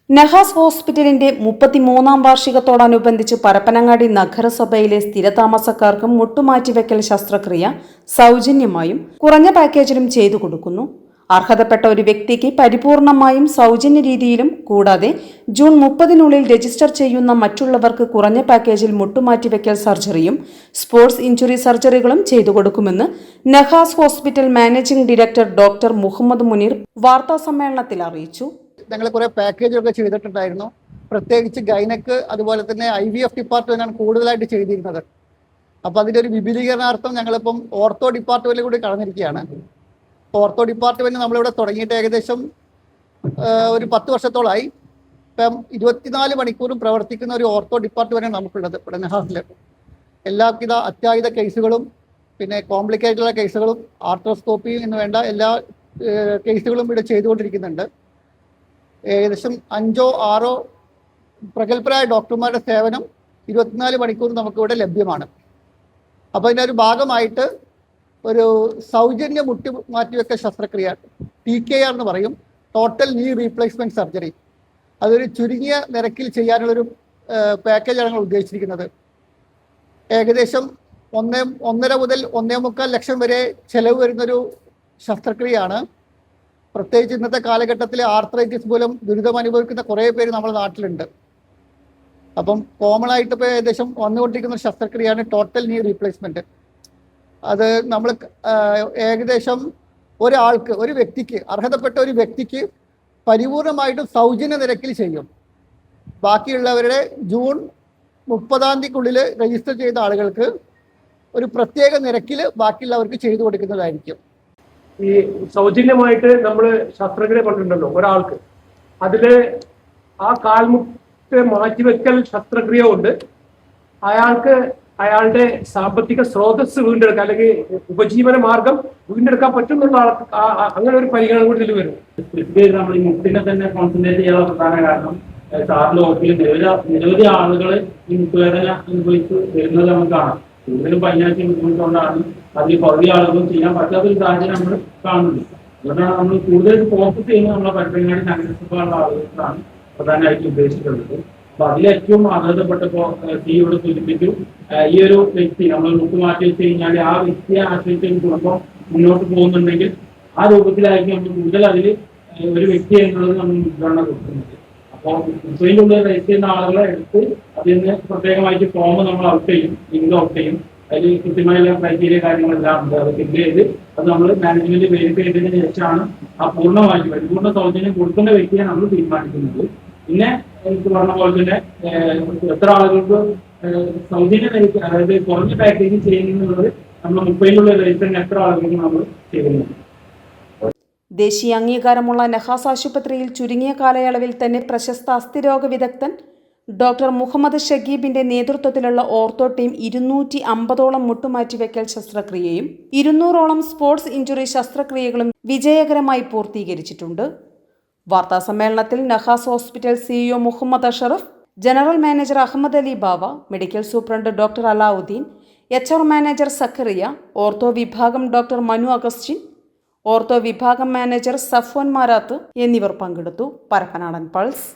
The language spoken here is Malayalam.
നഹാസ് ഹോസ്പിറ്റലിന്റെ 33-ാം വാർഷികത്തോടനുബന്ധിച്ച് പരപ്പനങ്ങാടി നഗരസഭയിലെ സ്ഥിരതാമസക്കാർക്കും മുട്ടുമാറ്റിവെക്കൽ ശസ്ത്രക്രിയ സൗജന്യമായും കുറഞ്ഞ പാക്കേജിലും ചെയ്തു കൊടുക്കുന്നു. അർഹതപ്പെട്ട ഒരു വ്യക്തിക്ക് പരിപൂർണമായും സൗജന്യ രീതിയിലും കൂടാതെ ജൂൺ 30-നുള്ളിൽ രജിസ്റ്റർ ചെയ്യുന്ന മറ്റുള്ളവർക്ക് കുറഞ്ഞ പാക്കേജിൽ മുട്ടുമാറ്റിവെക്കൽ സർജറിയും സ്പോർട്സ് ഇഞ്ചുറി സർജറികളും ചെയ്തു കൊടുക്കുമെന്ന് Nahas hospital managing director doctor Muhammad Muneer വാർത്താസമ്മേളനത്തിൽ അറിയിച്ചു. ഞങ്ങൾ കുറേ പാക്കേജുകളൊക്കെ ചെയ്തിട്ടുണ്ടായിരുന്നു. പ്രത്യേകിച്ച് ഗൈനക്ക് അതുപോലെ തന്നെ IVF ഡിപ്പാർട്ട്മെൻറ്റാണ് കൂടുതലായിട്ട് ചെയ്തിരുന്നത്. അപ്പോൾ അതിൻ്റെ ഒരു വിപുലീകരണാർത്ഥം ഞങ്ങളിപ്പം ഓർത്തോ ഡിപ്പാർട്ട്മെൻറ്റിൽ കൂടി കടന്നിരിക്കുകയാണ്. ഓർത്തോ ഡിപ്പാർട്ട്മെൻറ്റ് നമ്മളിവിടെ തുടങ്ങിയിട്ട് ഏകദേശം ഒരു 10 വർഷത്തോളമായി. ഇപ്പം 24 മണിക്കൂറും പ്രവർത്തിക്കുന്ന ഒരു ഓർത്തോ ഡിപ്പാർട്ട്മെൻറ്റാണ് നമുക്കുള്ളത് ഇവിടെ നഹാസിൽ. എല്ലാവിധ അത്യാഹിത കേസുകളും പിന്നെ കോംപ്ലിക്കേറ്റഡുള്ള കേസുകളും ആർട്രോസ്കോപ്പി എന്ന് വേണ്ട എല്ലാ കേസുകളും ഇവിടെ ചെയ്തുകൊണ്ടിരിക്കുന്നുണ്ട്. ഏകദേശം 5-6 പ്രഗത്ഭരായ ഡോക്ടർമാരുടെ സേവനം 24 മണിക്കൂർ നമുക്കിവിടെ ലഭ്യമാണ്. അപ്പോൾ ഇതിൻ്റെ ഒരു ഭാഗമായിട്ട് ഒരു സൗജന്യ മുട്ടി മാറ്റിവെക്കൽ ശസ്ത്രക്രിയ TKR എന്ന് പറയും, ടോട്ടൽ നീ റീപ്ലേസ്മെൻറ്റ് സർജറി. അതൊരു ചുരുങ്ങിയ നിരക്കിൽ ചെയ്യാനുള്ളൊരു പാക്കേജാണ് ഞങ്ങൾ ഉദ്ദേശിച്ചിരിക്കുന്നത്. ഏകദേശം 1.5 മുതൽ 1.25 ലക്ഷം വരെ ചിലവ് വരുന്നൊരു ശസ്ത്രക്രിയയാണ്. പ്രത്യേകിച്ച് ഇന്നത്തെ കാലഘട്ടത്തിൽ ആർത്രൈറ്റിസ് മൂലം ദുരിതം അനുഭവിക്കുന്ന കുറേ പേര് നമ്മുടെ നാട്ടിലുണ്ട്. അപ്പം കോമൺ ആയിട്ട് ഇപ്പോൾ ഏകദേശം വന്നുകൊണ്ടിരിക്കുന്ന ശസ്ത്രക്രിയയാണ് ടോട്ടൽ നീ റീപ്ലേസ്മെൻറ്റ്. അത് നമ്മൾ ഏകദേശം ഒരാൾക്ക്, ഒരു വ്യക്തിക്ക്, അർഹതപ്പെട്ട ഒരു വ്യക്തിക്ക് പരിപൂർണമായിട്ടും സൗജന്യ നിരക്കിൽ ചെയ്യും. ബാക്കിയുള്ളവരുടെ ജൂൺ 30-ാം തീയതിക്കുള്ളിൽ രജിസ്റ്റർ ചെയ്ത ആളുകൾക്ക് ഒരു പ്രത്യേക നിരക്കിൽ ബാക്കിയുള്ളവർക്ക് ചെയ്തു കൊടുക്കുന്നതായിരിക്കും. ഈ സൗജന്യമായിട്ട് നമ്മൾ ശസ്ത്രക്രിയ പറഞ്ഞിട്ടുണ്ടല്ലോ ഒരാൾക്ക്, അതില് ആ കാൽമുട്ട് മാറ്റിവെക്കൽ ശസ്ത്രക്രിയ കൊണ്ട് അയാൾക്ക് അയാളുടെ സാമ്പത്തിക സ്രോതസ് വീണ്ടെടുക്കാൻ അല്ലെങ്കിൽ ഉപജീവന മാർഗം വീണ്ടെടുക്കാൻ പറ്റുന്നുള്ള ആൾക്ക് അങ്ങനെ ഒരു പരിഗണന കൂടി ഇതിൽ വരും. നമ്മൾ ഈ മുട്ടിനെ തന്നെ കോൺസെൻട്രേറ്റ് ചെയ്യാനുള്ള പ്രധാന കാരണം സാറിന്റെ ഓഫീസിൽ നിരവധി ആളുകൾ ഈ മുട്ടുവേദന അനുഭവിച്ച് വരുന്നത് നമുക്ക് കാണാം. കൂടുതലും ഫൈനാൻഷ്യൽ ബുദ്ധിമുട്ടുകൊണ്ടാണ് അതിൽ പകുതി ആളുകളും ചെയ്യാൻ പറ്റാത്തൊരു സാഹചര്യം നമ്മൾ കാണുന്നത്. അതുകൊണ്ടാണ് നമ്മൾ കൂടുതൽ ഫോക്കസ് ചെയ്യുന്നത് നമ്മളെ പരപ്പനങ്ങാടി നഗരസഭയുള്ള ആളുകൾക്കാണ് പ്രധാനമായിട്ട് ഉദ്ദേശിച്ചിട്ടുള്ളത്. അപ്പൊ അതിലേറ്റവും അർഹതപ്പെട്ടപ്പോ ഇവിടെ സൂചിപ്പിച്ചു, ഈ ഒരു വ്യക്തി നമ്മൾ മുക്ക് മാറ്റി വെച്ച് കഴിഞ്ഞാൽ ആ വ്യക്തിയെ ആശ്രയിച്ച് കുടുംബം മുന്നോട്ട് പോകുന്നുണ്ടെങ്കിൽ ആ രൂപത്തിലായിരിക്കും നമ്മൾ കൂടുതൽ അതിൽ ഒരു വ്യക്തി എന്നുള്ളത് നമ്മൾ മുൻഗണന കൊടുക്കുന്നത്. അപ്പോൾ മുസ്ലിം ഉള്ളിൽ രജിസ്റ്റർ ചെയ്യുന്ന ആളുകളെ എടുത്ത് അതിൽ നിന്ന് പ്രത്യേകമായിട്ട് ഫോം നമ്മൾ ഔട്ട് ചെയ്യും, ലിങ്ക് ഔട്ട് ചെയ്യും. അതിൽ കൃത്യമായുള്ള ക്രൈറ്റീരിയ കാര്യങ്ങളെല്ലാം ഉണ്ട്. അത് ഫില്ല് ചെയ്ത് അത് നമ്മൾ മാനേജ്മെന്റ് വെരിഫൈ ചെയ്തതിന് ശേഷമാണ് ആ പൂർണ്ണമായിട്ട് പരിപൂർണ്ണ സൗജന്യം കൊടുക്കുന്ന വ്യക്തിയെ നമ്മൾ തീരുമാനിക്കുന്നത്. പിന്നെ എനിക്ക് പറഞ്ഞ പോലെ തന്നെ എത്ര ആളുകൾക്ക് സൗജന്യ അതായത് കുറഞ്ഞ പാക്കേജിങ് ചെയ്യുന്നത് നമ്മൾ 30-ലുള്ള രജിസ്റ്ററിന് എത്ര ആളുകൾക്ക് നമ്മൾ ചെയ്യുന്നത്. ദേശീയ അംഗീകാരമുള്ള നഹാസ് ആശുപത്രിയിൽ ചുരുങ്ങിയ കാലയളവിൽ തന്നെ പ്രശസ്ത അസ്ഥിരോഗ വിദഗ്ധൻ ഡോക്ടർ മുഹമ്മദ് ഷഗീബിന്റെ നേതൃത്വത്തിലുള്ള ഓർത്തോ ടീം 250ഓളം മുട്ടുമാറ്റിവെക്കൽ ശസ്ത്രക്രിയയും 200ഓളം സ്പോർട്സ് ഇഞ്ചുറി ശസ്ത്രക്രിയകളും വിജയകരമായി പൂർത്തീകരിച്ചിട്ടുണ്ട്. വാർത്താസമ്മേളനത്തിൽ Nahas hospital CEO Muhammad Ashraf, general manager Ahmed Ali Bava, medical superintendent doctor Alauddin, HR manager Zakariya, ortho വിഭാഗം ഡോക്ടർ മനു അഗസ്റ്റിൻ, ഓർത്തോ വിഭാഗം മാനേജർ സഫ്വാൻ മാരാത്ത് എന്നിവർ പങ്കെടുത്തു. പരപ്പനാടൻ പൾസ്.